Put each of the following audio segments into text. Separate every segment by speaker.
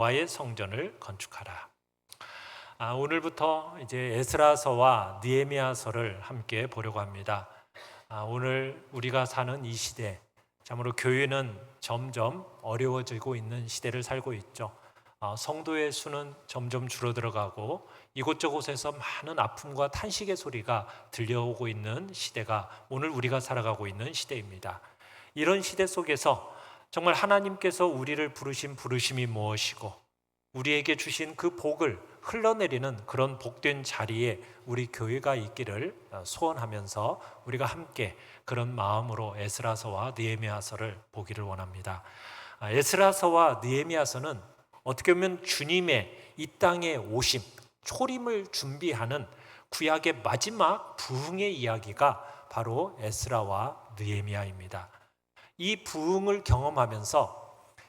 Speaker 1: 여호와의 성전을 건축하라. 오늘부터 이제 에스라서와 느헤미야서를 함께 보려고 합니다. 오늘 우리가 사는 이 시대, 참으로 교회는 점점 어려워지고 있는 시대를 살고 있죠. 성도의 수는 점점 줄어들어가고 이곳저곳에서 많은 아픔과 탄식의 소리가 들려오고 있는 시대가 오늘 우리가 살아가고 있는 시대입니다. 이런 시대 속에서 정말 하나님께서 우리를 부르신 부르심이 무엇이고 우리에게 주신 그 복을 흘러내리는 그런 복된 자리에 우리 교회가 있기를 소원하면서 우리가 함께 그런 마음으로 에스라서와 느헤미야서를 보기를 원합니다. 에스라서와 느헤미야서는 어떻게 보면 주님의 이 땅에 오심, 초림을 준비하는 구약의 마지막 부흥의 이야기가 바로 에스라와 느헤미야입니다. 이 부흥을 경험하면서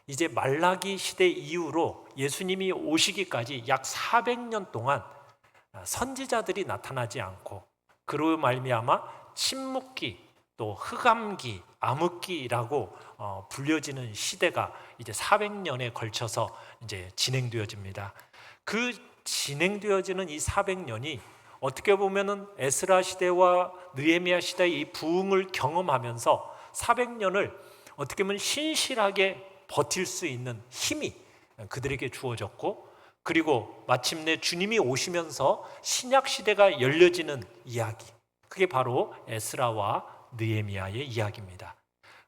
Speaker 1: 이제 말라기 시대 이후로 예수님이 오시기까지 약 400년 동안 선지자들이 나타나지 않고 그로 말미암아 침묵기, 또 흑암기, 암흑기라고 불려지는 시대가 이제 400년에 걸쳐서 이제 진행되어집니다. 그 진행되어지는 이 400년이 어떻게 보면은 에스라 시대와 느헤미야 시대의 이 부흥을 경험하면서 400년을 어떻게 보면 신실하게 버틸 수 있는 힘이 그들에게 주어졌고, 그리고 마침내 주님이 오시면서 신약 시대가 열려지는 이야기, 그게 바로 에스라와 느헤미야의 이야기입니다.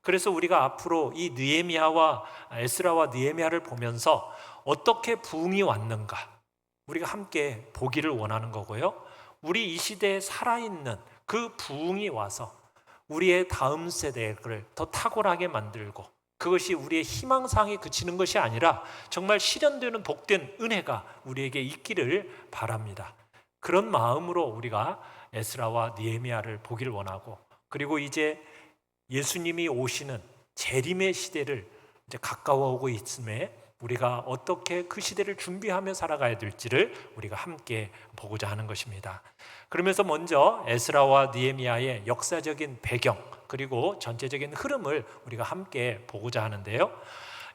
Speaker 1: 그래서 우리가 앞으로 이 느헤미야와 에스라와 느헤미야를 보면서 어떻게 부흥이 왔는가 우리가 함께 보기를 원하는 거고요. 우리 이 시대에 살아있는 그 부흥이 와서 우리의 다음 세대를 더 탁월하게 만들고, 그것이 우리의 희망사항에 그치는 것이 아니라 정말 실현되는 복된 은혜가 우리에게 있기를 바랍니다. 그런 마음으로 우리가 에스라와 느헤미야를 보기를 원하고, 그리고 이제 예수님이 오시는 재림의 시대를 이제 가까워오고 있음에 우리가 어떻게 그 시대를 준비하며 살아가야 될지를 우리가 함께 보고자 하는 것입니다. 그러면서 먼저 에스라와 느헤미야의 역사적인 배경, 그리고 전체적인 흐름을 우리가 함께 보고자 하는데요.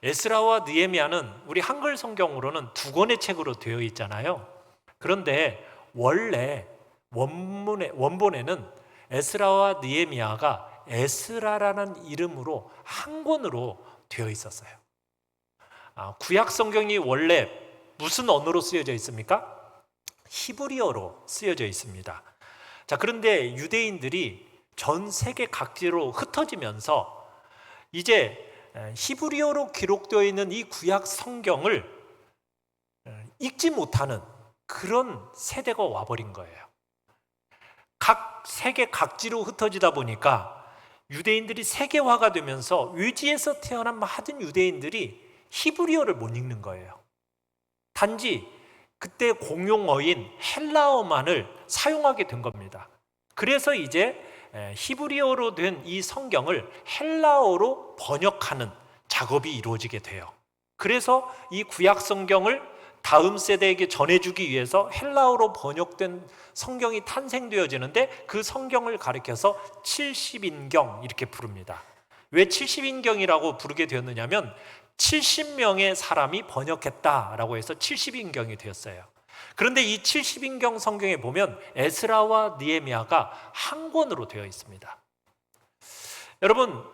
Speaker 1: 에스라와 느헤미야는 우리 한글 성경으로는 두 권의 책으로 되어 있잖아요. 그런데 원래 원본에는 에스라와 느헤미야가 에스라라는 이름으로 한 권으로 되어 있었어요. 구약 성경이 원래 무슨 언어로 쓰여져 있습니까? 히브리어로 쓰여져 있습니다. 자, 그런데 유대인들이 전 세계 각지로 흩어지면서 이제 히브리어로 기록되어 있는 이 구약 성경을 읽지 못하는 그런 세대가 와버린 거예요. 각 세계 각지로 흩어지다 보니까 유대인들이 세계화가 되면서 외지에서 태어난 많은 유대인들이 히브리어를 못 읽는 거예요. 단지 그때 공용어인 헬라어만을 사용하게 된 겁니다. 그래서 이제 히브리어로 된 이 성경을 헬라어로 번역하는 작업이 이루어지게 돼요. 그래서 이 구약 성경을 다음 세대에게 전해주기 위해서 헬라어로 번역된 성경이 탄생되어지는데, 그 성경을 가리켜서 70인경 이렇게 부릅니다. 왜 70인경이라고 부르게 되었느냐면 70명의 사람이 번역했다라고 해서 70인경이 되었어요. 그런데 이 70인경 성경에 보면 에스라와 느헤미야가 한 권으로 되어 있습니다. 여러분,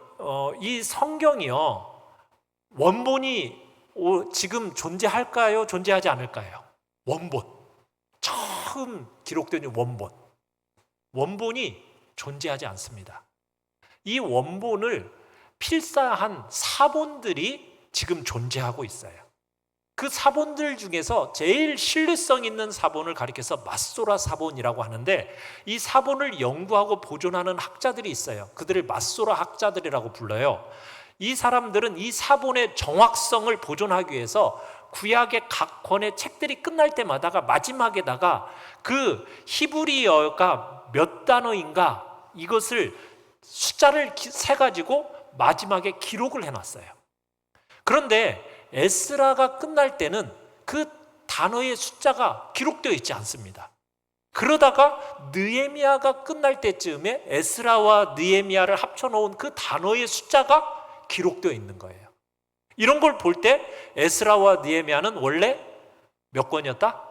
Speaker 1: 이 성경이요, 원본이 지금 존재할까요? 존재하지 않을까요? 원본, 처음 기록된 원본이 존재하지 않습니다. 이 원본을 필사한 사본들이 지금 존재하고 있어요. 그 사본들 중에서 제일 신뢰성 있는 사본을 가리켜서 마소라 사본이라고 하는데, 이 사본을 연구하고 보존하는 학자들이 있어요. 그들을 마소라 학자들이라고 불러요. 이 사람들은 이 사본의 정확성을 보존하기 위해서 구약의 각 권의 책들이 끝날 때마다가 마지막에다가 그 히브리어가 몇 단어인가 이것을 숫자를 세가지고 마지막에 기록을 해놨어요. 그런데 에스라가 끝날 때는 그 단어의 숫자가 기록되어 있지 않습니다. 그러다가 느헤미야가 끝날 때쯤에 에스라와 느헤미야를 합쳐놓은 그 단어의 숫자가 기록되어 있는 거예요. 이런 걸 볼 때 에스라와 느헤미야는 원래 몇 권이었다?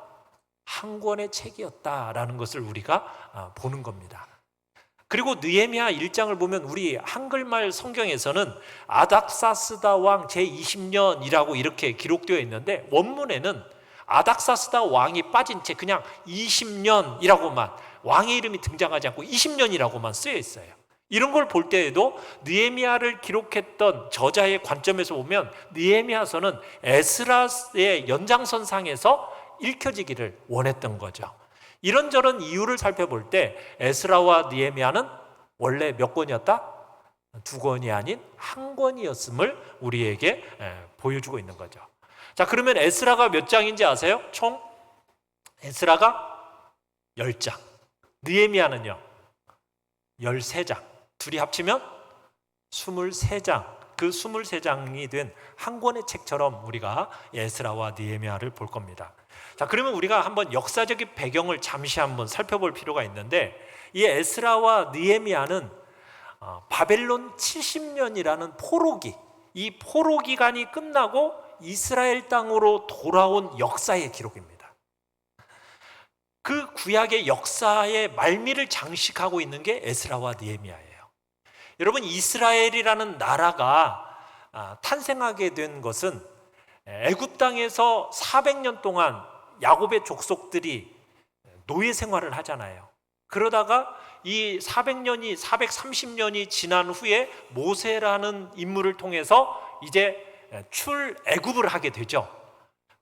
Speaker 1: 한 권의 책이었다라는 것을 우리가 보는 겁니다. 그리고 느헤미야 1장을 보면 우리 한글말 성경에서는 아닥사스다 왕 제20년이라고 이렇게 기록되어 있는데, 원문에는 아닥사스다 왕이 빠진 채 그냥 20년이라고만, 왕의 이름이 등장하지 않고 20년이라고만 쓰여 있어요. 이런 걸 볼 때에도 느헤미야를 기록했던 저자의 관점에서 보면 느헤미야서는 에스라의 연장선상에서 읽혀지기를 원했던 거죠. 이런저런 이유를 살펴볼 때 에스라와 느헤미야는 원래 몇 권이었다? 두 권이 아닌 한 권이었음을 우리에게 보여주고 있는 거죠. 자, 그러면 에스라가 몇 장인지 아세요? 총 에스라가 10장, 느헤미야는요 13장, 둘이 합치면 23장. 그 23장이 된 한 권의 책처럼 우리가 에스라와 느헤미야를 볼 겁니다. 자, 그러면 우리가 한번 역사적인 배경을 잠시 한번 살펴볼 필요가 있는데, 이 에스라와 느헤미야는 바벨론 70년이라는 포로기, 이 포로 기간이 끝나고 이스라엘 땅으로 돌아온 역사의 기록입니다. 그 구약의 역사의 말미를 장식하고 있는 게 에스라와 느헤미야예요. 여러분, 이스라엘이라는 나라가 탄생하게 된 것은 애굽 땅에서 400년 동안 야곱의 족속들이 노예 생활을 하잖아요. 그러다가 이 430년이 지난 후에 모세라는 인물을 통해서 이제 출애굽을 하게 되죠.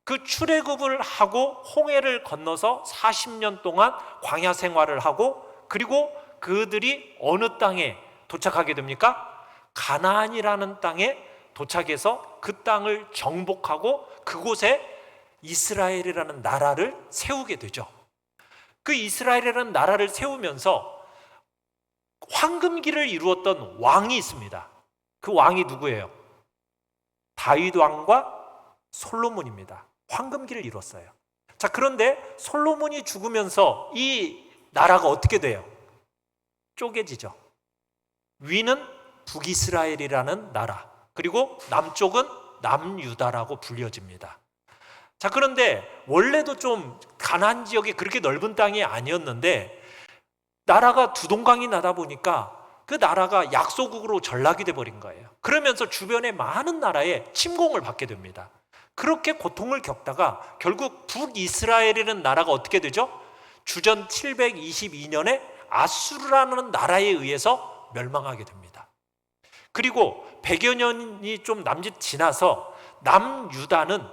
Speaker 1: 그 출애굽을 하고 홍해를 건너서 40년 동안 광야 생활을 하고, 그리고 그들이 어느 땅에 도착하게 됩니까? 가나안이라는 땅에 도착해서 그 땅을 정복하고 그곳에 이스라엘이라는 나라를 세우게 되죠. 그 이스라엘이라는 나라를 세우면서 황금기를 이루었던 왕이 있습니다. 그 왕이 누구예요? 다윗 왕과 솔로몬입니다. 황금기를 이뤘어요. 자, 그런데 솔로몬이 죽으면서 이 나라가 어떻게 돼요? 쪼개지죠. 위는 북이스라엘이라는 나라, 그리고 남쪽은 남유다라고 불려집니다. 자, 그런데 원래도 좀 가나안 지역이 그렇게 넓은 땅이 아니었는데 나라가 두 동강이 나다 보니까 그 나라가 약소국으로 전락이 돼버린 거예요. 그러면서 주변의 많은 나라에 침공을 받게 됩니다. 그렇게 고통을 겪다가 결국 북이스라엘이라는 나라가 어떻게 되죠? 주전 722년에 아수르라는 나라에 의해서 멸망하게 됩니다. 그리고 100여 년이 좀 남짓 지나서 남유다는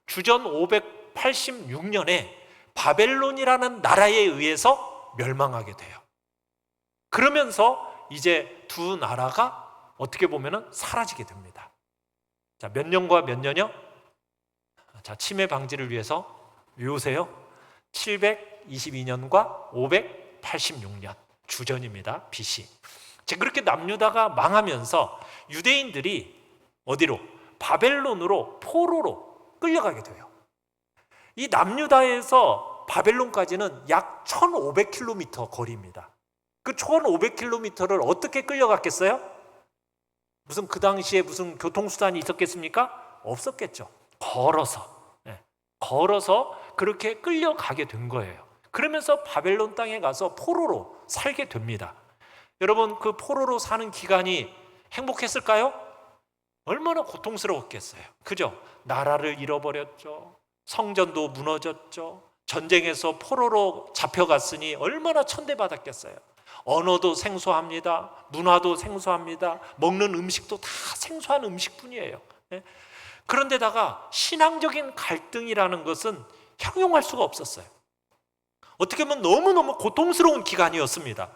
Speaker 1: 주전 586년에 바벨론이라는 나라에 의해서 멸망하게 돼요. 그러면서 이제 두 나라가 어떻게 보면 사라지게 됩니다. 자, 몇 년과 몇 년이요? 자, 치매 방지를 위해서 외우세요. 722년과 586년 주전입니다. BC. 그렇게 남유다가 망하면서 유대인들이 어디로? 바벨론으로 포로로 끌려가게 돼요. 이 남유다에서 바벨론까지는 약 1500km 거리입니다. 그 1500km를 어떻게 끌려갔겠어요? 무슨 그 당시에 무슨 교통수단이 있었겠습니까? 없었겠죠. 걸어서 그렇게 끌려가게 된 거예요. 그러면서 바벨론 땅에 가서 포로로 살게 됩니다. 여러분, 그 포로로 사는 기간이 행복했을까요? 얼마나 고통스러웠겠어요. 그죠? 나라를 잃어버렸죠. 성전도 무너졌죠. 전쟁에서 포로로 잡혀갔으니 얼마나 천대받았겠어요. 언어도 생소합니다. 문화도 생소합니다. 먹는 음식도 다 생소한 음식뿐이에요. 그런데다가 신앙적인 갈등이라는 것은 형용할 수가 없었어요. 어떻게 보면 너무너무 고통스러운 기간이었습니다.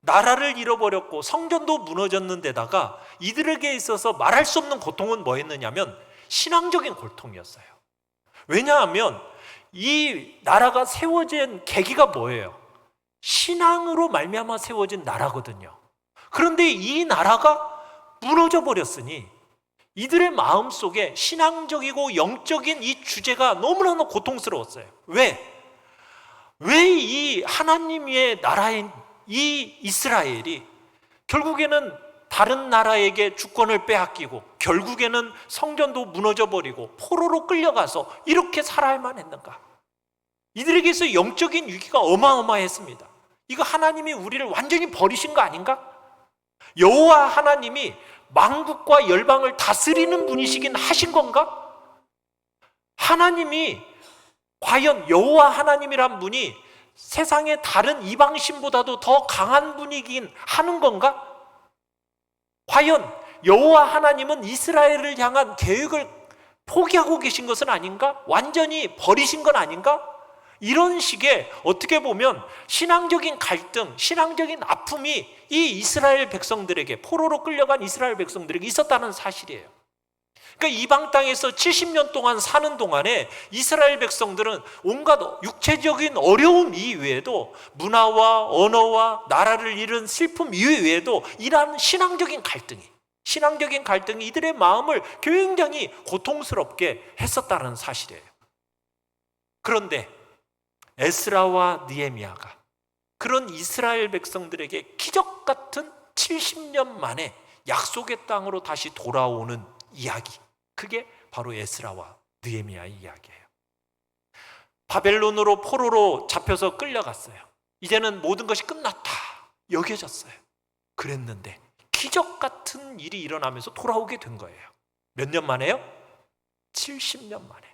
Speaker 1: 나라를 잃어버렸고 성전도 무너졌는데다가 이들에게 있어서 말할 수 없는 고통은 뭐였느냐면 신앙적인 고통이었어요. 왜냐하면 이 나라가 세워진 계기가 뭐예요? 신앙으로 말미암아 세워진 나라거든요. 그런데 이 나라가 무너져 버렸으니 이들의 마음속에 신앙적이고 영적인 이 주제가 너무나 고통스러웠어요. 왜 이 하나님의 나라인 이 이스라엘이 결국에는 다른 나라에게 주권을 빼앗기고 결국에는 성전도 무너져 버리고 포로로 끌려가서 이렇게 살아야만 했는가? 이들에게서 영적인 위기가 어마어마했습니다. 이거 하나님이 우리를 완전히 버리신 거 아닌가? 여호와 하나님이 만국과 열방을 다스리는 분이시긴 하신 건가? 하나님이 과연 여호와 하나님이란 분이 세상의 다른 이방신보다도 더 강한 분이긴 하는 건가? 과연 여호와 하나님은 이스라엘을 향한 계획을 포기하고 계신 것은 아닌가? 완전히 버리신 건 아닌가? 이런 식의 어떻게 보면 신앙적인 갈등, 신앙적인 아픔이 이 이스라엘 백성들에게, 포로로 끌려간 이스라엘 백성들에게 있었다는 사실이에요. 그러니까 이방 땅에서 70년 동안 사는 동안에 이스라엘 백성들은 온갖 육체적인 어려움 이외에도 문화와 언어와 나라를 잃은 슬픔 이외에도 이러한 신앙적인 갈등이 이들의 마음을 굉장히 고통스럽게 했었다는 사실이에요. 그런데 에스라와 느헤미야가 그런 이스라엘 백성들에게 기적 같은 70년 만에 약속의 땅으로 다시 돌아오는 이야기, 그게 바로 에스라와 느헤미야의 이야기예요. 바벨론으로 포로로 잡혀서 끌려갔어요. 이제는 모든 것이 끝났다 여겨졌어요. 그랬는데 기적 같은 일이 일어나면서 돌아오게 된 거예요. 몇 년 만에요? 70년 만에.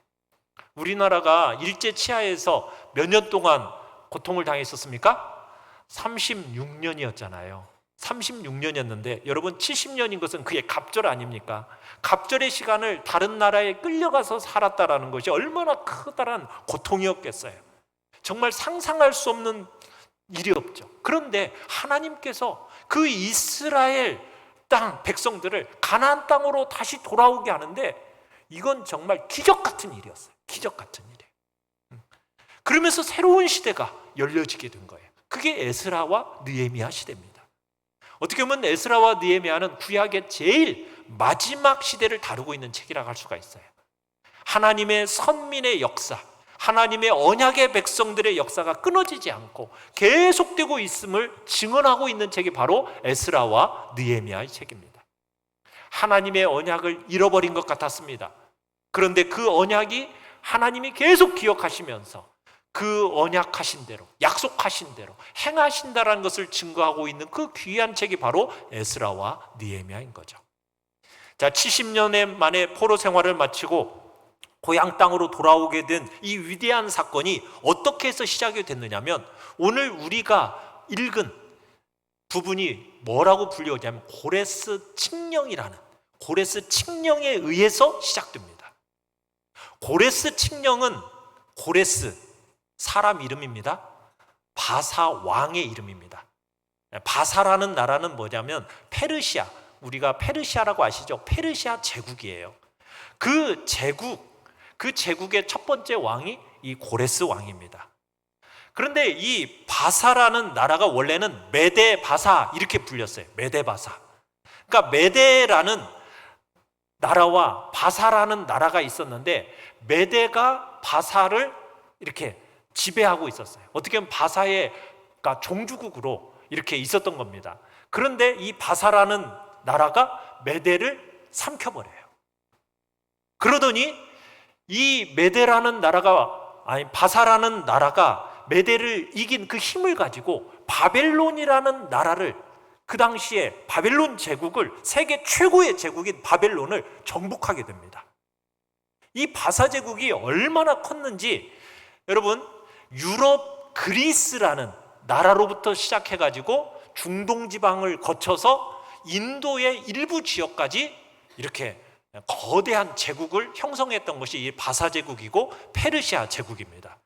Speaker 1: 우리나라가 일제 치하에서 몇 년 동안 고통을 당했었습니까? 36년이었잖아요. 36년이었는데 여러분, 70년인 것은 그게 갑절 아닙니까? 갑절의 시간을 다른 나라에 끌려가서 살았다라는 것이 얼마나 커다란 고통이었겠어요. 정말 상상할 수 없는 일이 없죠. 그런데 하나님께서 그 이스라엘 땅 백성들을 가나안 땅으로 다시 돌아오게 하는데 이건 정말 기적 같은 일이었어요. 기적 같은 일이에요. 그러면서 새로운 시대가 열려지게 된 거예요. 그게 에스라와 느헤미야 시대입니다. 어떻게 보면 에스라와 느헤미야는 구약의 제일 마지막 시대를 다루고 있는 책이라고 할 수가 있어요. 하나님의 선민의 역사, 하나님의 언약의 백성들의 역사가 끊어지지 않고 계속되고 있음을 증언하고 있는 책이 바로 에스라와 느헤미야의 책입니다. 하나님의 언약을 잃어버린 것 같았습니다. 그런데 그 언약이 하나님이 계속 기억하시면서 그 언약하신 대로, 약속하신 대로 행하신다라는 것을 증거하고 있는 그 귀한 책이 바로 에스라와 느헤미야인 거죠. 자, 70년 만에 포로 생활을 마치고 고향 땅으로 돌아오게 된 이 위대한 사건이 어떻게 해서 시작이 됐느냐면, 오늘 우리가 읽은 부분이 뭐라고 불리우냐면 고레스 칙령이라는, 고레스 칙령에 의해서 시작됩니다. 고레스 칙령은, 고레스 사람 이름입니다. 바사 왕의 이름입니다. 바사라는 나라는 뭐냐면 페르시아, 우리가 페르시아라고 아시죠? 페르시아 제국이에요. 그 제국의 첫 번째 왕이 이 고레스 왕입니다. 그런데 이 바사라는 나라가 원래는 메데 바사 이렇게 불렸어요. 메데 바사. 그러니까 메데라는 나라와 바사라는 나라가 있었는데 메데가 바사를 이렇게 지배하고 있었어요. 어떻게 보면 바사의 종주국으로 이렇게 있었던 겁니다. 그런데 이 바사라는 나라가 메데를 삼켜버려요. 그러더니 이 메데라는 나라가, 아니 바사라는 나라가 메데를 이긴 그 힘을 가지고 바벨론이라는 나라를, 그 당시에 바벨론 제국을, 세계 최고의 제국인 바벨론을 정복하게 됩니다. 이 바사 제국이 얼마나 컸는지 여러분, 유럽 그리스라는 나라로부터 시작해가지고 중동 지방을 거쳐서 인도의 일부 지역까지 이렇게 거대한 제국을 형성했던 것이 이 바사 제국이고 페르시아 제국입니다.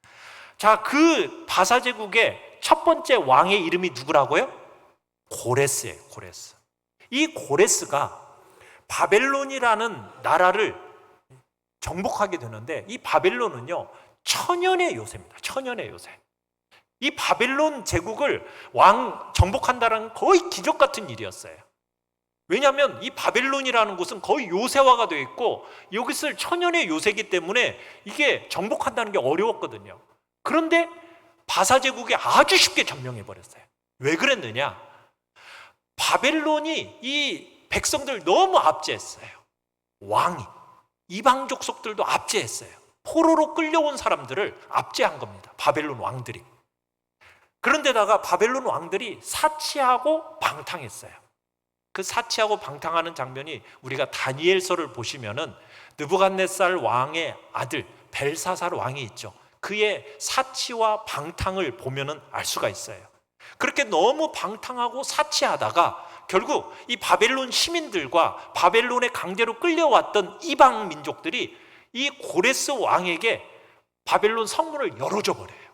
Speaker 1: 자, 그 바사 제국의 첫 번째 왕의 이름이 누구라고요? 고레스예요. 고레스. 이 고레스가 바벨론이라는 나라를 정복하게 되는데, 이 바벨론은요 천연의 요새입니다. 천연의 요새. 이 바벨론 제국을 정복한다는 거의 기적 같은 일이었어요. 왜냐하면 이 바벨론이라는 곳은 거의 요새화가 되어 있고 여기서 천연의 요새이기 때문에 이게 정복한다는 게 어려웠거든요. 그런데 바사 제국이 아주 쉽게 점령해버렸어요. 왜 그랬느냐? 바벨론이 이 백성들 너무 압제했어요. 왕이 이방 족속들도 압제했어요. 포로로 끌려온 사람들을 압제한 겁니다. 바벨론 왕들이. 그런데다가 바벨론 왕들이 사치하고 방탕했어요. 그 사치하고 방탕하는 장면이 우리가 다니엘서를 보시면은 느부갓네살 왕의 아들 벨사살 왕이 있죠. 그의 사치와 방탕을 보면은 알 수가 있어요. 그렇게 너무 방탕하고 사치하다가 결국 이 바벨론 시민들과 바벨론의 강제로 끌려왔던 이방 민족들이 이 고레스 왕에게 바벨론 성문을 열어줘 버려요.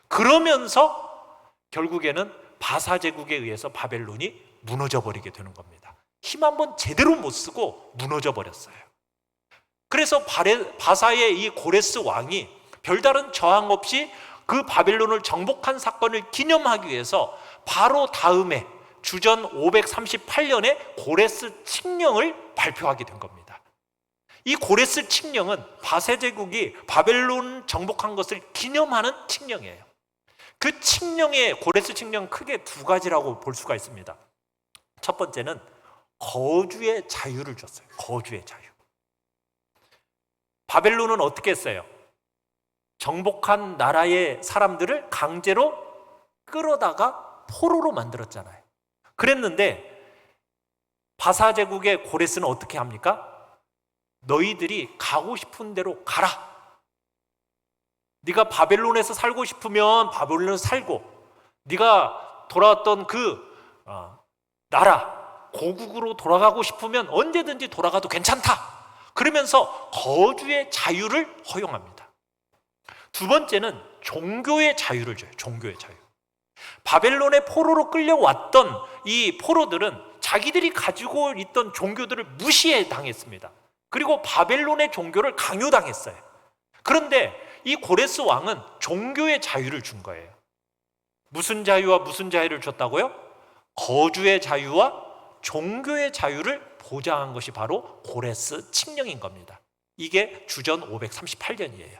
Speaker 1: 그러면서 결국에는 바사 제국에 의해서 바벨론이 무너져 버리게 되는 겁니다. 힘 한번 제대로 못 쓰고 무너져 버렸어요. 그래서 바사의 이 고레스 왕이 별다른 저항 없이 그 바벨론을 정복한 사건을 기념하기 위해서 바로 다음에 주전 538년에 고레스 칙령을 발표하게 된 겁니다. 이 고레스 칙령은 바사 제국이 바벨론 정복한 것을 기념하는 칙령이에요. 그 칙령의 고레스 칙령 크게 두 가지라고 볼 수가 있습니다. 첫 번째는 거주의 자유를 줬어요. 거주의 자유. 바벨론은 어떻게 했어요? 정복한 나라의 사람들을 강제로 끌어다가 포로로 만들었잖아요. 그랬는데 바사 제국의 고레스는 어떻게 합니까? 너희들이 가고 싶은 대로 가라. 네가 바벨론에서 살고 싶으면 바벨론에서 살고, 네가 돌아왔던 그 나라 고국으로 돌아가고 싶으면 언제든지 돌아가도 괜찮다. 그러면서 거주의 자유를 허용합니다. 두 번째는 종교의 자유를 줘요. 종교의 자유. 바벨론의 포로로 끌려왔던 이 포로들은 자기들이 가지고 있던 종교들을 무시해 당했습니다. 그리고 바벨론의 종교를 강요당했어요. 그런데 이 고레스 왕은 종교의 자유를 준 거예요. 무슨 자유와 무슨 자유를 줬다고요? 거주의 자유와 종교의 자유를 보장한 것이 바로 고레스 칙령인 겁니다. 이게 주전 538년이에요.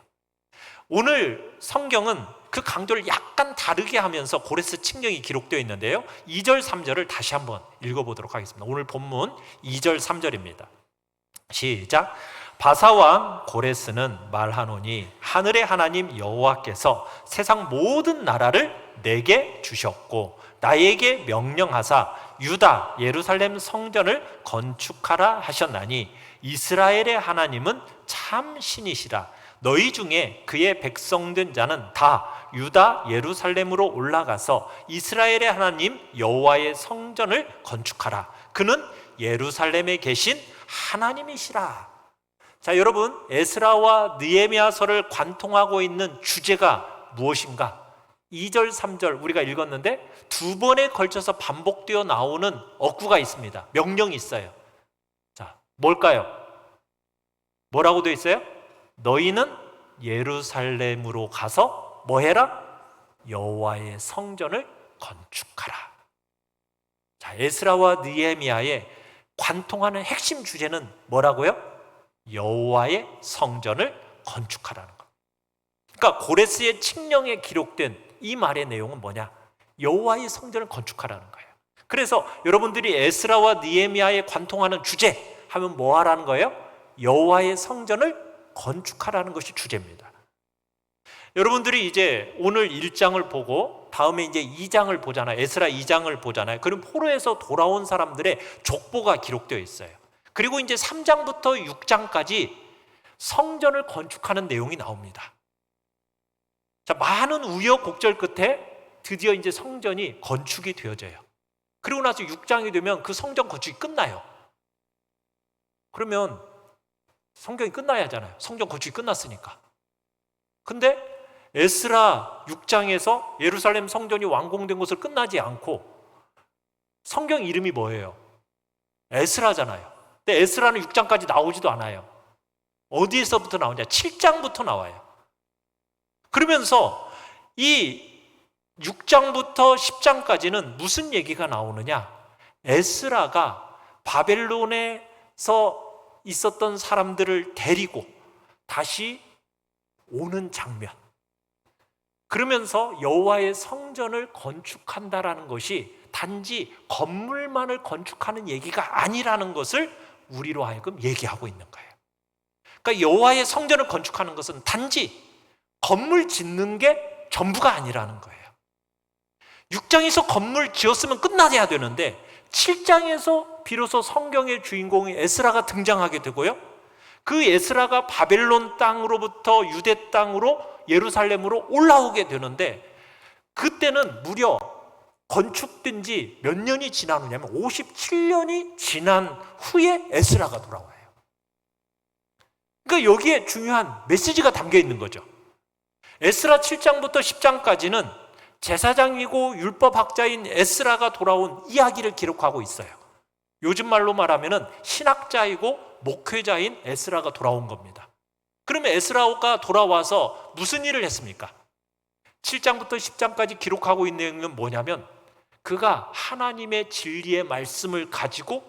Speaker 1: 오늘 성경은 그 강조를 약간 다르게 하면서 고레스 칙령이 기록되어 있는데요, 2절 3절을 다시 한번 읽어보도록 하겠습니다. 오늘 본문 2절 3절입니다. 시작. 바사왕 고레스는 말하노니 하늘의 하나님 여호와께서 세상 모든 나라를 내게 주셨고 나에게 명령하사 유다 예루살렘 성전을 건축하라 하셨나니 이스라엘의 하나님은 참 신이시라. 너희 중에 그의 백성된 자는 다 유다 예루살렘으로 올라가서 이스라엘의 하나님 여호와의 성전을 건축하라. 그는 예루살렘에 계신 하나님이시라. 자, 여러분, 에스라와 느헤미야서를 관통하고 있는 주제가 무엇인가? 2절 3절 우리가 읽었는데 두 번에 걸쳐서 반복되어 나오는 어구가 있습니다. 명령이 있어요. 자, 뭘까요? 뭐라고 되어 있어요? 너희는 예루살렘으로 가서 뭐 해라? 여호와의 성전을 건축하라. 자, 에스라와 느헤미야의 관통하는 핵심 주제는 뭐라고요? 여호와의 성전을 건축하라는 것. 그러니까 고레스의 칙령에 기록된 이 말의 내용은 뭐냐? 여호와의 성전을 건축하라는 거예요. 그래서 여러분들이 에스라와 느헤미야에 관통하는 주제 하면 뭐 하라는 거예요? 여호와의 성전을 건축하라는 것이 주제입니다. 여러분들이 이제 오늘 1장을 보고 다음에 이제 2장을 보잖아요. 에스라 2장을 보잖아요. 그럼 포로에서 돌아온 사람들의 족보가 기록되어 있어요. 그리고 이제 3장부터 6장까지 성전을 건축하는 내용이 나옵니다. 자, 많은 우여곡절 끝에 드디어 이제 성전이 건축이 되어져요. 그리고 나서 6장이 되면 그 성전 건축이 끝나요. 그러면 성경이 끝나야 하잖아요. 성전 건축이 끝났으니까. 근데 에스라 6장에서 예루살렘 성전이 완공된 것을 끝나지 않고 성경 이름이 뭐예요? 에스라잖아요. 근데 에스라는 6장까지 나오지도 않아요. 어디에서부터 나오냐? 7장부터 나와요. 그러면서 이 6장부터 10장까지는 무슨 얘기가 나오느냐? 에스라가 바벨론에서 있었던 사람들을 데리고 다시 오는 장면. 그러면서 여호와의 성전을 건축한다라는 것이 단지 건물만을 건축하는 얘기가 아니라는 것을 우리로 하여금 얘기하고 있는 거예요. 그러니까 여호와의 성전을 건축하는 것은 단지 건물 짓는 게 전부가 아니라는 거예요. 6장에서 건물 지었으면 끝나야 되는데 7장에서 비로소 성경의 주인공인 에스라가 등장하게 되고요, 그 에스라가 바벨론 땅으로부터 유대 땅으로 예루살렘으로 올라오게 되는데, 그때는 무려 건축된 지 몇 년이 지나느냐면 57년이 지난 후에 에스라가 돌아와요. 그러니까 여기에 중요한 메시지가 담겨 있는 거죠. 에스라 7장부터 10장까지는 제사장이고 율법학자인 에스라가 돌아온 이야기를 기록하고 있어요. 요즘 말로 말하면 신학자이고 목회자인 에스라가 돌아온 겁니다. 그러면 에스라가 돌아와서 무슨 일을 했습니까? 7장부터 10장까지 기록하고 있는 내용은 뭐냐면, 그가 하나님의 진리의 말씀을 가지고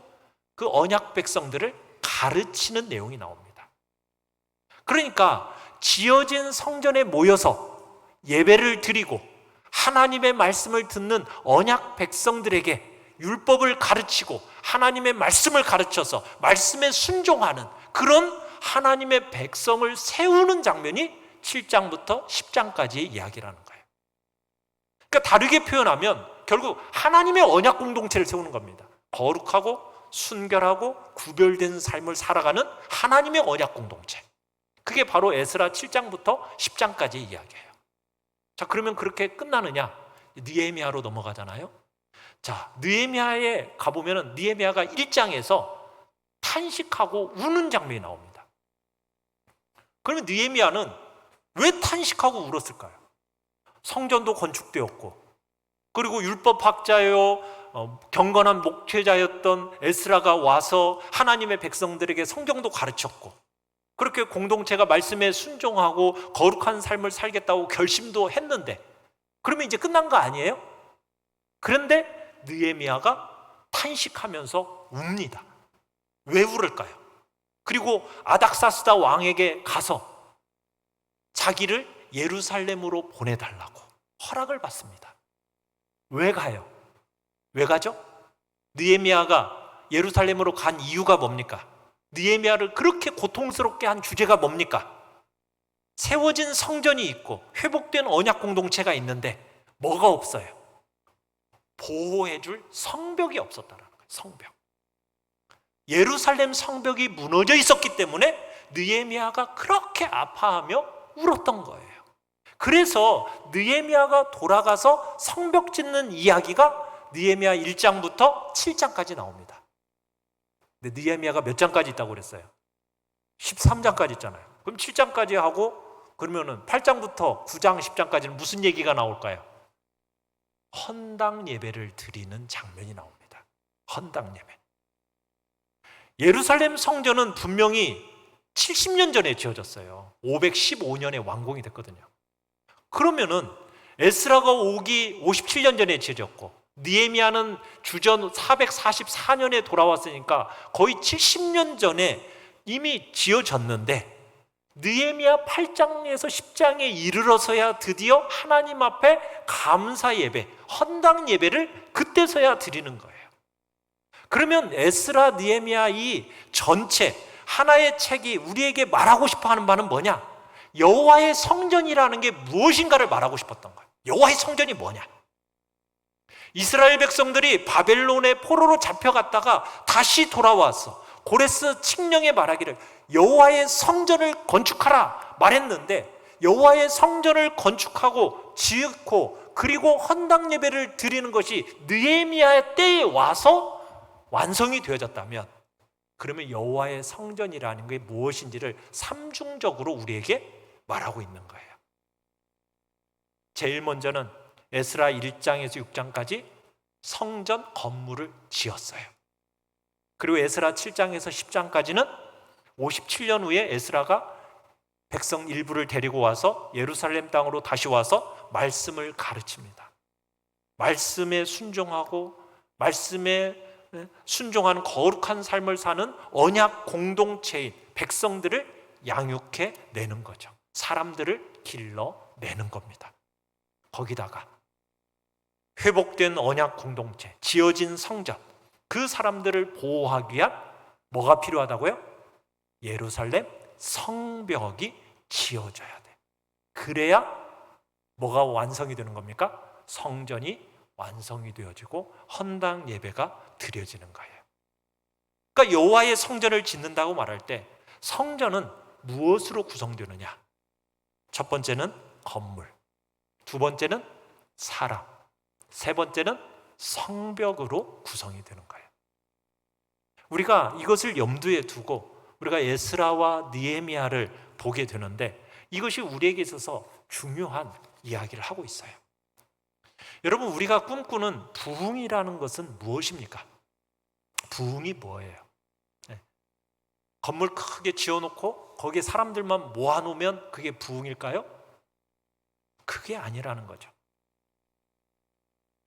Speaker 1: 그 언약 백성들을 가르치는 내용이 나옵니다. 그러니까 지어진 성전에 모여서 예배를 드리고 하나님의 말씀을 듣는 언약 백성들에게 율법을 가르치고 하나님의 말씀을 가르쳐서 말씀에 순종하는 그런 하나님의 백성을 세우는 장면이 7장부터 10장까지의 이야기라는 거예요. 그러니까 다르게 표현하면 결국 하나님의 언약 공동체를 세우는 겁니다. 거룩하고 순결하고 구별된 삶을 살아가는 하나님의 언약 공동체. 그게 바로 에스라 7장부터 10장까지의 이야기예요. 자, 그러면 그렇게 끝나느냐? 느헤미야로 넘어가잖아요. 자, 느헤미야에 가보면 느헤미야가 1장에서 탄식하고 우는 장면이 나옵니다. 그러면 느헤미야는 왜 탄식하고 울었을까요? 성전도 건축되었고, 그리고 율법학자요 경건한 목회자였던 에스라가 와서 하나님의 백성들에게 성경도 가르쳤고, 그렇게 공동체가 말씀에 순종하고 거룩한 삶을 살겠다고 결심도 했는데, 그러면 이제 끝난 거 아니에요? 그런데 느헤미야가 탄식하면서 웁니다. 왜 울을까요? 그리고 아닥사스다 왕에게 가서 자기를 예루살렘으로 보내달라고 허락을 받습니다. 왜 가요? 왜 가죠? 느헤미야가 예루살렘으로 간 이유가 뭡니까? 느헤미야를 그렇게 고통스럽게 한 주제가 뭡니까? 세워진 성전이 있고 회복된 언약 공동체가 있는데 뭐가 없어요? 보호해줄 성벽이 없었다는 거예요. 성벽. 예루살렘 성벽이 무너져 있었기 때문에 느헤미야가 그렇게 아파하며 울었던 거예요. 그래서 느헤미야가 돌아가서 성벽 짓는 이야기가 느헤미야 1장부터 7장까지 나옵니다. 근데 느헤미야가 몇 장까지 있다고 그랬어요? 13장까지 있잖아요. 그럼 7장까지 하고 그러면은 8장부터 9장, 10장까지는 무슨 얘기가 나올까요? 헌당 예배를 드리는 장면이 나옵니다. 헌당 예배. 예루살렘 성전은 분명히 70년 전에 지어졌어요. 515년에 완공이 됐거든요. 그러면은 에스라가 오기 57년 전에 지어졌고 느헤미야는 주전 444년에 돌아왔으니까 거의 70년 전에 이미 지어졌는데, 느헤미야 8장에서 10장에 이르러서야 드디어 하나님 앞에 감사 예배, 헌당 예배를 그때서야 드리는 거예요. 그러면 에스라, 느헤미야 이 전체 하나의 책이 우리에게 말하고 싶어 하는 바는 뭐냐? 여호와의 성전이라는 게 무엇인가를 말하고 싶었던 거예요. 여호와의 성전이 뭐냐? 이스라엘 백성들이 바벨론의 포로로 잡혀갔다가 다시 돌아와서 고레스 칙령에 말하기를 여호와의 성전을 건축하라 말했는데, 여호와의 성전을 건축하고 지었고 그리고 헌당 예배를 드리는 것이 느헤미야의 때에 와서 완성이 되어졌다면, 그러면 여호와의 성전이라는 게 무엇인지를 삼중적으로 우리에게 말하고 있는 거예요. 제일 먼저는 에스라 1장에서 6장까지 성전 건물을 지었어요. 그리고 에스라 7장에서 10장까지는 57년 후에 에스라가 백성 일부를 데리고 와서 예루살렘 땅으로 다시 와서 말씀을 가르칩니다. 말씀에 순종하고 말씀에 순종하는 거룩한 삶을 사는 언약 공동체인 백성들을 양육해 내는 거죠. 사람들을 길러내는 겁니다. 거기다가 회복된 언약 공동체, 지어진 성전, 그 사람들을 보호하기 위한 뭐가 필요하다고요? 예루살렘 성벽이 지어져야 돼. 그래야 뭐가 완성이 되는 겁니까? 성전이 완성이 되어지고 헌당 예배가 드려지는 거예요. 그러니까 여호와의 성전을 짓는다고 말할 때 성전은 무엇으로 구성되느냐? 첫 번째는 건물, 두 번째는 사람, 세 번째는 성벽으로 구성이 되는 거예요. 우리가 이것을 염두에 두고 우리가 에스라와 느헤미야를 보게 되는데 이것이 우리에게 있어서 중요한 이야기를 하고 있어요. 여러분, 우리가 꿈꾸는 부흥이라는 것은 무엇입니까? 부흥이 뭐예요? 건물 크게 지어놓고 거기에 사람들만 모아놓으면 그게 부흥일까요? 그게 아니라는 거죠.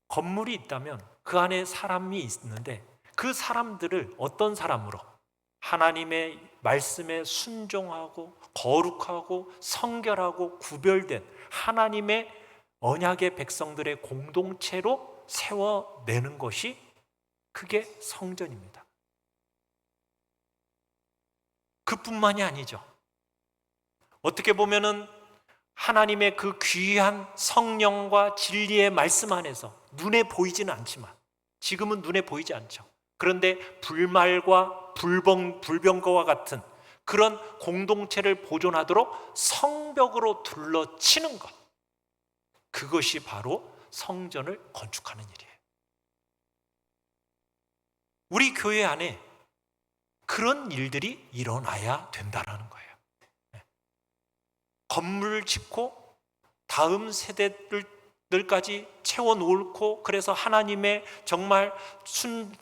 Speaker 1: 건물이 있다면 그 안에 사람이 있는데 그 사람들을 어떤 사람으로? 하나님의 말씀에 순종하고 거룩하고 성결하고 구별된 하나님의 언약의 백성들의 공동체로 세워내는 것이 그게 성전입니다. 그뿐만이 아니죠. 어떻게 보면은 하나님의 그 귀한 성령과 진리의 말씀 안에서 눈에 보이지는 않지만, 지금은 눈에 보이지 않죠. 그런데 불말과 불병거와 같은 그런 공동체를 보존하도록 성벽으로 둘러치는 것, 그것이 바로 성전을 건축하는 일이에요. 우리 교회 안에 그런 일들이 일어나야 된다는 거예요. 건물을 짓고 다음 세대들까지 채워놓고, 그래서 하나님의 정말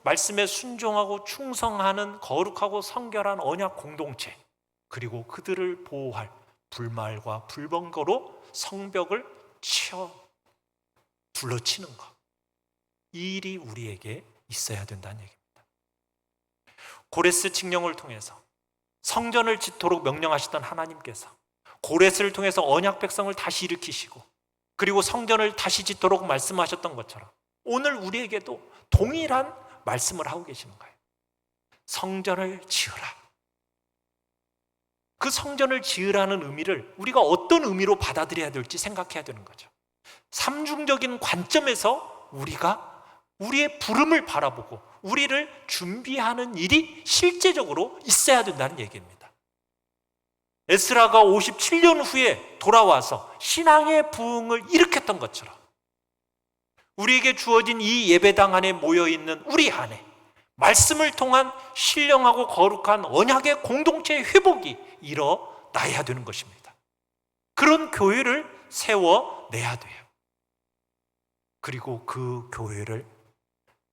Speaker 1: 말씀에 순종하고 충성하는 거룩하고 성결한 언약 공동체, 그리고 그들을 보호할 불말과 불번거로 성벽을 둘러치는 것, 이 일이 우리에게 있어야 된다는 얘기입니다. 고레스 칙령을 통해서 성전을 짓도록 명령하시던 하나님께서 고레스를 통해서 언약 백성을 다시 일으키시고 그리고 성전을 다시 짓도록 말씀하셨던 것처럼 오늘 우리에게도 동일한 말씀을 하고 계시는 거예요. 성전을 지으라. 그 성전을 지으라는 의미를 우리가 어떤 의미로 받아들여야 될지 생각해야 되는 거죠. 삼중적인 관점에서 우리가 우리의 부름을 바라보고 우리를 준비하는 일이 실제적으로 있어야 된다는 얘기입니다. 에스라가 57년 후에 돌아와서 신앙의 부흥을 일으켰던 것처럼 우리에게 주어진 이 예배당 안에 모여있는 우리 안에 말씀을 통한 신령하고 거룩한 언약의 공동체의 회복이 일어나야 되는 것입니다. 그런 교회를 세워내야 돼요. 그리고 그 교회를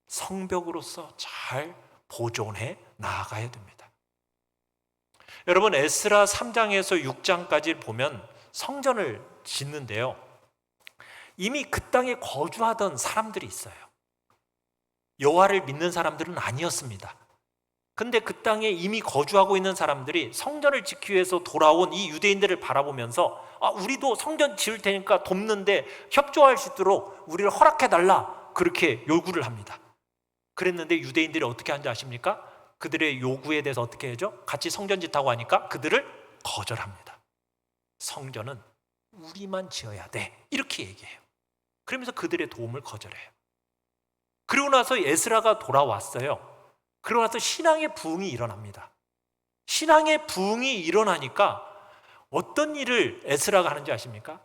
Speaker 1: 성벽으로서 잘 보존해 나아가야 됩니다. 여러분, 에스라 3장에서 6장까지 보면 성전을 짓는데요, 이미 그 땅에 거주하던 사람들이 있어요. 여호와를 믿는 사람들은 아니었습니다. 근데 그 땅에 이미 거주하고 있는 사람들이 성전을 짓기 위해서 돌아온 이 유대인들을 바라보면서 우리도 성전 지을 테니까 돕는데 협조할 수 있도록 우리를 허락해달라, 그렇게 요구를 합니다. 그랬는데 유대인들이 어떻게 하는지 아십니까? 그들의 요구에 대해서 어떻게 하죠? 같이 성전 짓다고 하니까 그들을 거절합니다. 성전은 우리만 지어야 돼, 이렇게 얘기해요. 그러면서 그들의 도움을 거절해요. 그리고 나서 에스라가 돌아왔어요. 그러고 나서 신앙의 부흥이 일어납니다. 신앙의 부흥이 일어나니까 어떤 일을 에스라가 하는지 아십니까?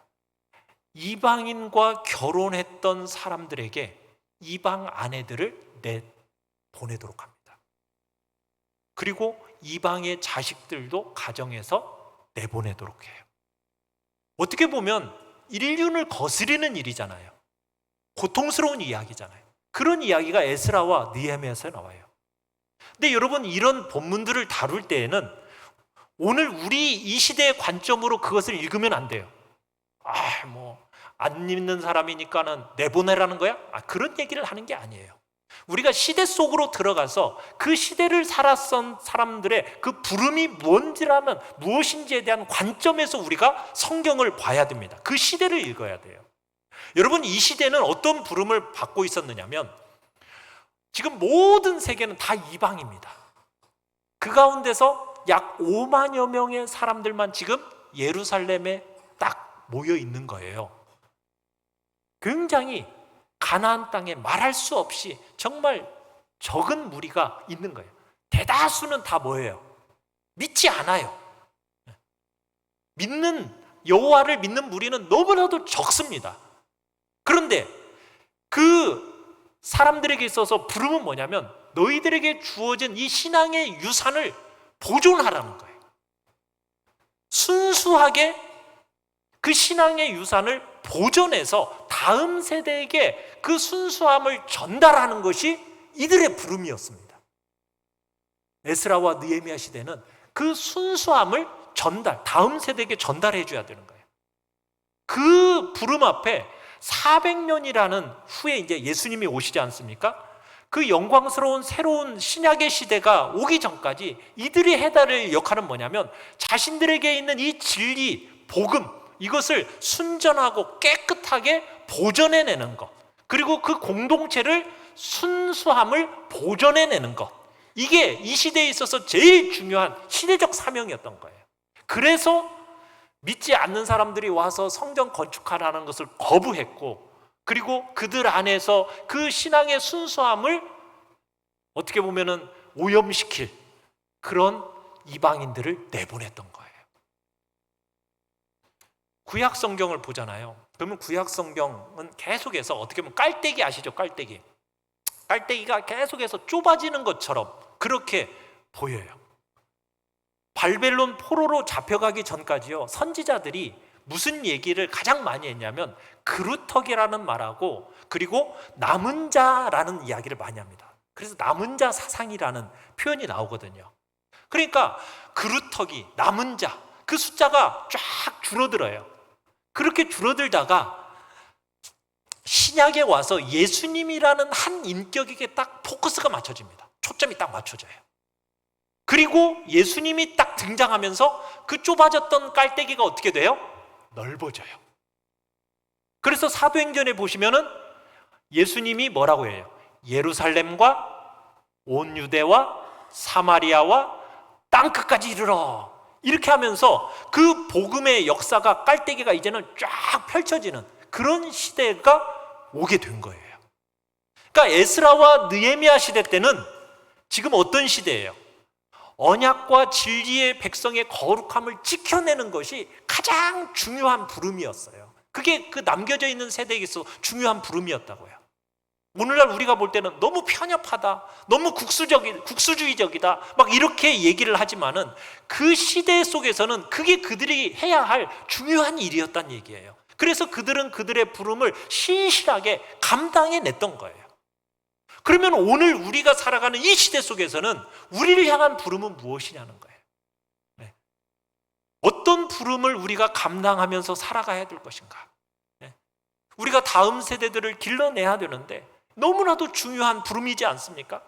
Speaker 1: 이방인과 결혼했던 사람들에게 이방 아내들을 보내도록 합니다. 그리고 이방의 자식들도 가정에서 내보내도록 해요. 어떻게 보면 인륜을 거스르는 일이잖아요. 고통스러운 이야기잖아요. 그런 이야기가 에스라와 느헤미야에서 나와요. 근데 여러분, 이런 본문들을 다룰 때에는 오늘 우리 이 시대의 관점으로 그것을 읽으면 안 돼요. 안 믿는 사람이니까는 내보내라는 거야? 그런 얘기를 하는 게 아니에요. 우리가 시대 속으로 들어가서 그 시대를 살았던 사람들의 그 부름이 무엇인지에 대한 관점에서 우리가 성경을 봐야 됩니다. 그 시대를 읽어야 돼요. 여러분, 이 시대는 어떤 부름을 받고 있었느냐면 지금 모든 세계는 다 이방입니다. 그 가운데서 약 5만여 명의 사람들만 지금 예루살렘에 딱 모여 있는 거예요. 굉장히 가나안 땅에 말할 수 없이 정말 적은 무리가 있는 거예요. 대다수는 다 뭐예요? 믿지 않아요. 여호와를 믿는 무리는 너무나도 적습니다. 그런데 그 사람들에게 있어서 부름은 뭐냐면 너희들에게 주어진 이 신앙의 유산을 보존하라는 거예요. 순수하게 그 신앙의 유산을 보존해서 다음 세대에게 그 순수함을 전달하는 것이 이들의 부름이었습니다. 에스라와 느헤미야 시대는 그 순수함을 다음 세대에게 전달해 줘야 되는 거예요. 그 부름 앞에 400년이라는 후에 이제 예수님이 오시지 않습니까? 그 영광스러운 새로운 신약의 시대가 오기 전까지 이들이 해야 될 역할은 뭐냐면 자신들에게 있는 이 진리, 복음, 이것을 순전하고 깨끗하게 보존해내는 것, 그리고 그 공동체를 순수함을 보존해내는 것, 이게 이 시대에 있어서 제일 중요한 시대적 사명이었던 거예요. 그래서 믿지 않는 사람들이 와서 성전 건축하라는 것을 거부했고, 그리고 그들 안에서 그 신앙의 순수함을 어떻게 보면은 오염시킬 그런 이방인들을 내보냈던 거예요. 구약 성경을 보잖아요. 그러면 구약 성경은 계속해서 어떻게 보면 깔때기 아시죠? 깔때기가 계속해서 좁아지는 것처럼 그렇게 보여요. 바벨론 포로로 잡혀가기 전까지요, 선지자들이 무슨 얘기를 가장 많이 했냐면 그루터기라는 말하고, 그리고 남은 자라는 이야기를 많이 합니다. 그래서 남은 자 사상이라는 표현이 나오거든요. 그러니까 그루터기, 남은 자, 그 숫자가 쫙 줄어들어요. 그렇게 줄어들다가 신약에 와서 예수님이라는 한 인격에게 딱 포커스가 맞춰집니다. 초점이 딱 맞춰져요. 그리고 예수님이 딱 등장하면서 그 좁아졌던 깔때기가 어떻게 돼요? 넓어져요. 그래서 사도행전에 보시면은 예수님이 뭐라고 해요? 예루살렘과 온 유대와 사마리아와 땅끝까지 이르러, 이렇게 하면서 그 복음의 역사가, 깔때기가 이제는 쫙 펼쳐지는 그런 시대가 오게 된 거예요. 그러니까 에스라와 느헤미야 시대 때는 지금 어떤 시대예요? 언약과 진리의 백성의 거룩함을 지켜내는 것이 가장 중요한 부름이었어요. 그게 그 남겨져 있는 세대에게서 중요한 부름이었다고요. 오늘날 우리가 볼 때는 너무 편협하다, 너무 국수주의적이다, 막 이렇게 얘기를 하지만은 그 시대 속에서는 그게 그들이 해야 할 중요한 일이었다는 얘기예요. 그래서 그들은 그들의 부름을 신실하게 감당해냈던 거예요. 그러면 오늘 우리가 살아가는 이 시대 속에서는 우리를 향한 부름은 무엇이냐는 거예요. 네. 어떤 부름을 우리가 감당하면서 살아가야 될 것인가? 네. 우리가 다음 세대들을 길러내야 되는데 너무나도 중요한 부름이지 않습니까?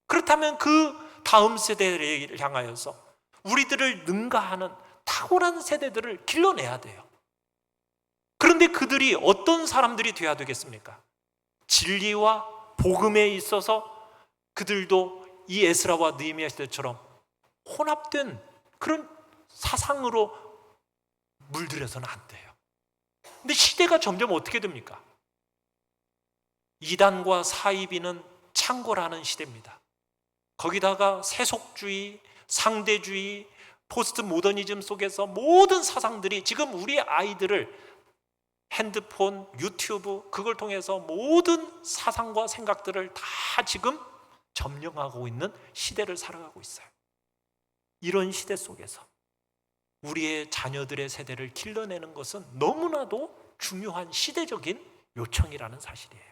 Speaker 1: 그렇다면 그 다음 세대를 향하여서 우리들을 능가하는 탁월한 세대들을 길러내야 돼요. 그런데 그들이 어떤 사람들이 되어야 되겠습니까? 진리와 복음에 있어서 그들도 이 에스라와 느헤미야 시대처럼 혼합된 그런 사상으로 물들여서는 안 돼요. 근데 시대가 점점 어떻게 됩니까? 이단과 사이비는 창궐하는 시대입니다. 거기다가 세속주의, 상대주의, 포스트 모더니즘 속에서 모든 사상들이 지금 우리 아이들을 핸드폰, 유튜브, 그걸 통해서 모든 사상과 생각들을 다 지금 점령하고 있는 시대를 살아가고 있어요. 이런 시대 속에서 우리의 자녀들의 세대를 길러내는 것은 너무나도 중요한 시대적인 요청이라는 사실이에요.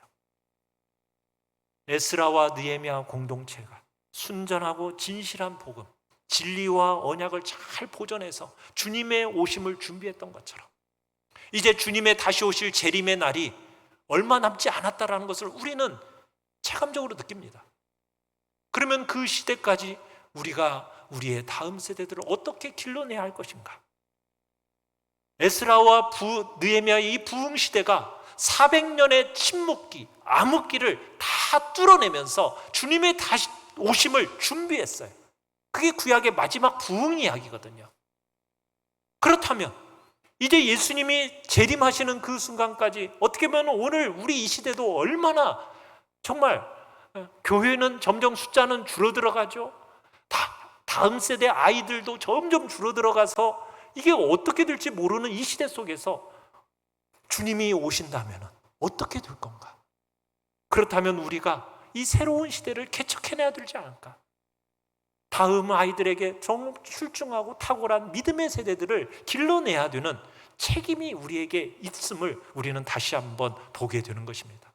Speaker 1: 에스라와 느헤미야 공동체가 순전하고 진실한 복음, 진리와 언약을 잘 보존해서 주님의 오심을 준비했던 것처럼 이제 주님의 다시 오실 재림의 날이 얼마 남지 않았다라는 것을 우리는 체감적으로 느낍니다. 그러면 그 시대까지 우리가 우리의 다음 세대들을 어떻게 길러내야 할 것인가? 에스라와 느헤미야의 이 부흥 시대가 400년의 침묵기, 암흑기를 다 뚫어내면서 주님의 다시 오심을 준비했어요. 그게 구약의 마지막 부흥 이야기거든요. 그렇다면 이제 예수님이 재림하시는 그 순간까지 어떻게 보면 오늘 우리 이 시대도 얼마나 정말 교회는 점점 숫자는 줄어들어가죠. 다음 세대 아이들도 점점 줄어들어가서 이게 어떻게 될지 모르는 이 시대 속에서 주님이 오신다면 어떻게 될 건가? 그렇다면 우리가 이 새로운 시대를 개척해내야 되지 않을까? 다음 아이들에게 출중하고 탁월한 믿음의 세대들을 길러내야 되는 책임이 우리에게 있음을 우리는 다시 한번 보게 되는 것입니다.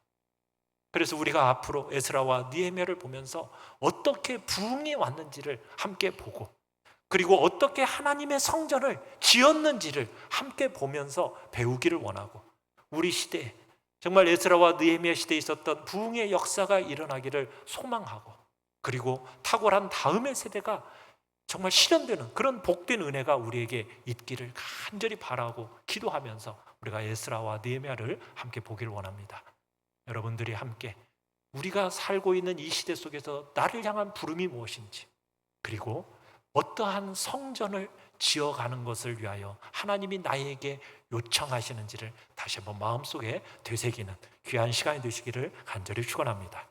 Speaker 1: 그래서 우리가 앞으로 에스라와 느헤미야를 보면서 어떻게 부흥이 왔는지를 함께 보고, 그리고 어떻게 하나님의 성전을 지었는지를 함께 보면서 배우기를 원하고, 우리 시대에 정말 에스라와 느헤미야 시대에 있었던 부흥의 역사가 일어나기를 소망하고, 그리고 탁월한 다음의 세대가 정말 실현되는 그런 복된 은혜가 우리에게 있기를 간절히 바라고 기도하면서 우리가 에스라와 느헤미야를 함께 보기를 원합니다. 여러분들이 함께 우리가 살고 있는 이 시대 속에서 나를 향한 부름이 무엇인지, 그리고 어떠한 성전을 지어가는 것을 위하여 하나님이 나에게 요청하시는지를 다시 한번 마음속에 되새기는 귀한 시간이 되시기를 간절히 축원합니다.